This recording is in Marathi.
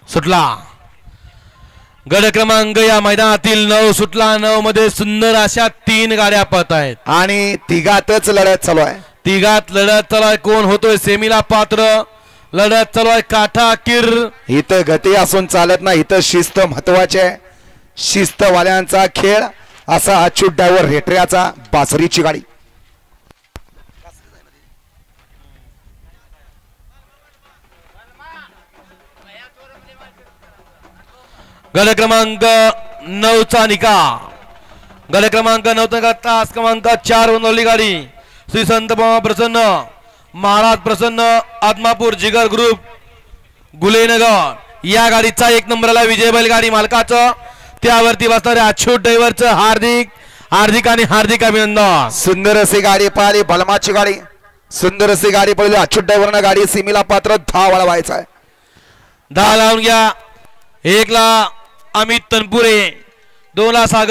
सुटला गड क्रमांक या मैदानातील 9 सुटला 9 मध्ये सुंदर अशा 3 गाड्या पळत आहेत आणि तिघातच लढत चालू आहे. तिघात लढत चालू आहे. कोण होतोय सेमीला पात्र लढत चालू आहे काठा किर. इथं गती असून चालत नाही इथं शिस्त महत्वाची आहे. शिस्तवाल्यांचा खेळ असा अच्युत ड्रायव्हर रेटऱ्याचा बासरीची गाडी. गड क्रमांक 9 चा निकाल गड क्रमांक 9 चा तास क्रमांक 4 बनवली गाडी श्री संत बाबा प्रसन्न महाराज प्रसन्न आत्मापूर जिगर ग्रुप गुलेनगर या गाडीचा 1 नंबरला विजय बैलगाडी मालकाचं त्यावरती बसणाऱ्या अच्युत ड्रायव्हरचं हार्दिक अभिनंदन. सुंदर अशी गाडी पाहिली बलमाची गाडी सुंदर अशी गाडी पाहिली अच्युत ड्रायव्हरनं गाडी सीमेला पात्र 10 वळवायचा आहे. 10 लावून घ्या. 1 ला अमित तनपुरे 2 ला सागर